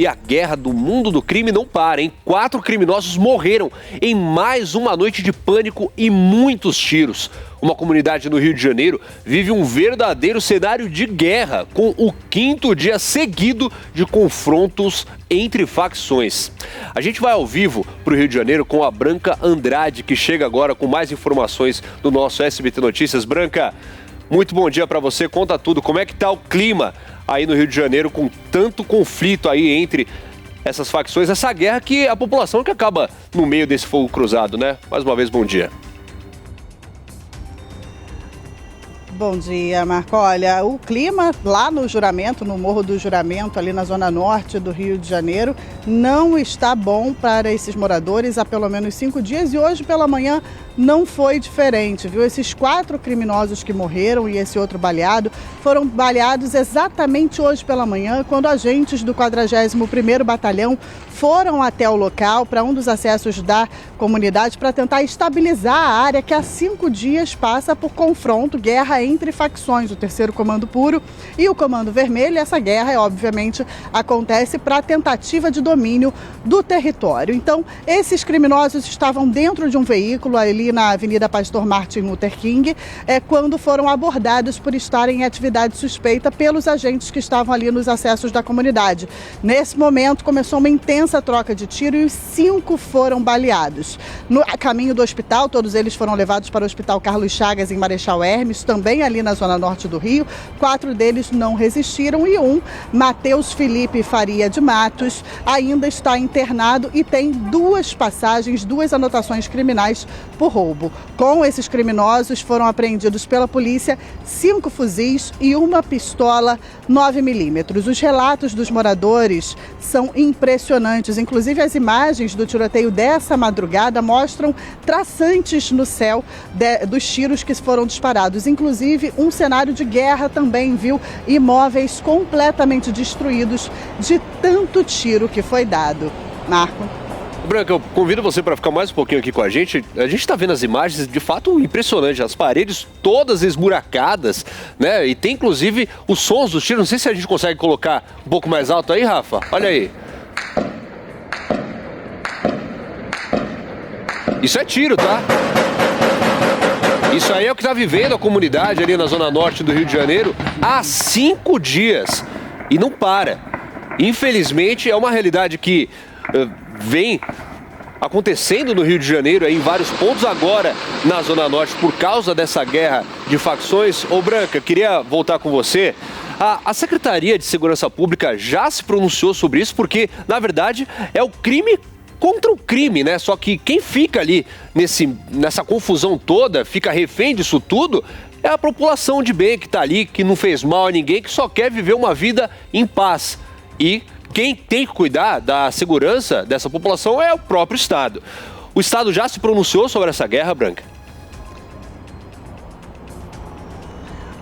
E a guerra do mundo do crime não para, hein? 4 criminosos morreram em mais uma noite de pânico e muitos tiros. Uma comunidade no Rio de Janeiro vive um verdadeiro cenário de guerra, com o 5º dia seguido de confrontos entre facções. A gente vai ao vivo para o Rio de Janeiro com a Branca Andrade, que chega agora com mais informações do nosso SBT Notícias. Branca, muito bom dia para você, conta tudo, como é que tá o clima aí no Rio de Janeiro com tanto conflito aí entre essas facções, essa guerra que a população que acaba no meio desse fogo cruzado, né? Mais uma vez, bom dia. Bom dia, Marco. Olha, o clima lá no Juramento, no Morro do Juramento, ali na zona norte do Rio de Janeiro, não está bom para esses moradores há pelo menos 5 dias e hoje pela manhã não foi diferente, viu? Esses 4 criminosos que morreram e esse outro baleado foram baleados exatamente hoje pela manhã, quando agentes do 41º Batalhão foram até o local, para um dos acessos da comunidade, para tentar estabilizar a área que há 5 dias passa por confronto, guerra entre facções, o 3º Comando Puro e o Comando Vermelho. Essa guerra, obviamente, acontece para a tentativa de domínio do território. Então, esses criminosos estavam dentro de um veículo ali na Avenida Pastor Martin Luther King, quando foram abordados por estarem em atividade suspeita pelos agentes que estavam ali nos acessos da comunidade. Nesse momento, começou uma intensa troca de tiro e os 5 foram baleados. No caminho do hospital, todos eles foram levados para o Hospital Carlos Chagas, em Marechal Hermes, também ali na zona norte do Rio. 4 deles não resistiram e um, Matheus Felipe Faria de Matos, ainda está internado e tem 2 passagens, 2 anotações criminais por roubo. Com esses criminosos foram apreendidos pela polícia 5 fuzis e uma pistola 9mm. Os relatos dos moradores são impressionantes, inclusive as imagens do tiroteio dessa madrugada mostram traçantes no céu dos tiros que foram disparados, inclusive um cenário de guerra também, viu? Imóveis completamente destruídos de tanto tiro que foi dado. Marco. Branca, eu convido você para ficar mais um pouquinho aqui com a gente. A gente está vendo as imagens, de fato, impressionante. As paredes todas esburacadas, né? E tem, inclusive, os sons dos tiros. Não sei se a gente consegue colocar um pouco mais alto aí, Rafa. Olha aí. Isso é tiro, tá? Isso aí é o que está vivendo a comunidade ali na zona norte do Rio de Janeiro há 5 dias. E não para. Infelizmente, é uma realidade que vem acontecendo no Rio de Janeiro, em vários pontos agora na Zona Norte, por causa dessa guerra de facções. Ô Branca, queria voltar com você. A Secretaria de Segurança Pública já se pronunciou sobre isso, porque, na verdade, é o crime contra o crime, né? Só que quem fica ali nessa confusão toda, fica refém disso tudo, é a população de bem que está ali, que não fez mal a ninguém, que só quer viver uma vida em paz. E quem tem que cuidar da segurança dessa população é o próprio Estado. O Estado já se pronunciou sobre essa guerra, Branca?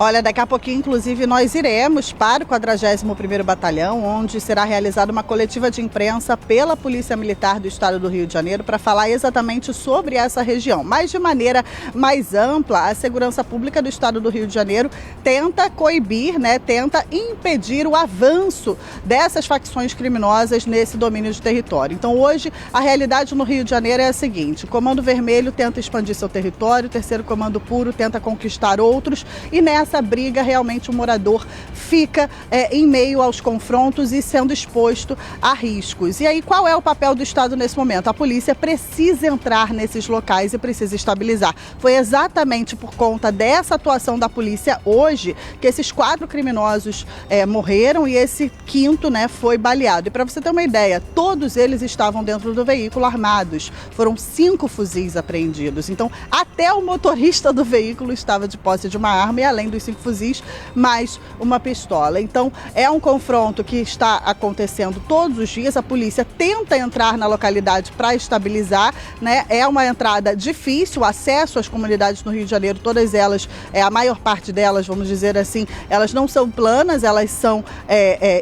Olha, daqui a pouquinho, inclusive, nós iremos para o 41º Batalhão, onde será realizada uma coletiva de imprensa pela Polícia Militar do Estado do Rio de Janeiro para falar exatamente sobre essa região. Mas, de maneira mais ampla, a Segurança Pública do Estado do Rio de Janeiro tenta coibir, né, tenta impedir o avanço dessas facções criminosas nesse domínio de território. Então, hoje, a realidade no Rio de Janeiro é a seguinte: o Comando Vermelho tenta expandir seu território, o 3º Comando Puro tenta conquistar outros e nessa briga realmente o morador fica em meio aos confrontos e sendo exposto a riscos. E aí, qual é o papel do Estado nesse momento? A polícia precisa entrar nesses locais e precisa estabilizar. Foi exatamente por conta dessa atuação da polícia hoje que esses 4 criminosos morreram e esse 5º, né, foi baleado. E para você ter uma ideia, todos eles estavam dentro do veículo armados. Foram 5 fuzis apreendidos. Então, até o motorista do veículo estava de posse de uma arma e além dos 5 fuzis, mais uma pistola. Então, é um confronto que está acontecendo todos os dias. A polícia tenta entrar na localidade para estabilizar, né? É uma entrada difícil, o acesso às comunidades no Rio de Janeiro, todas elas, a maior parte delas, vamos dizer assim, elas não são planas, elas são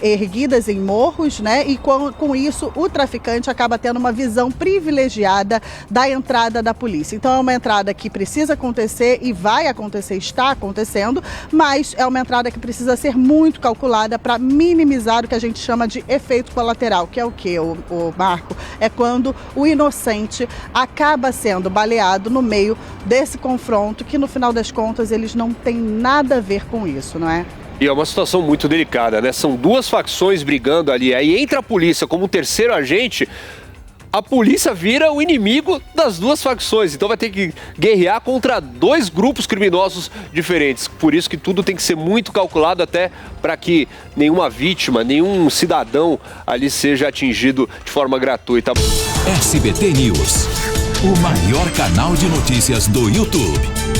erguidas em morros, né? E com isso, o traficante acaba tendo uma visão privilegiada da entrada da polícia. Então, é uma entrada que precisa acontecer e vai acontecer, está acontecendo, mas é uma entrada que precisa ser muito calculada para minimizar o que a gente chama de efeito colateral, que é o que, o Marco? É quando o inocente acaba sendo baleado no meio desse confronto, que no final das contas eles não têm nada a ver com isso, não é? E é uma situação muito delicada, né? São duas facções brigando ali, aí entra a polícia como um terceiro agente, a polícia vira o inimigo das duas facções, então vai ter que guerrear contra dois grupos criminosos diferentes. Por isso que tudo tem que ser muito calculado até para que nenhuma vítima, nenhum cidadão ali seja atingido de forma gratuita. SBT News, o maior canal de notícias do YouTube.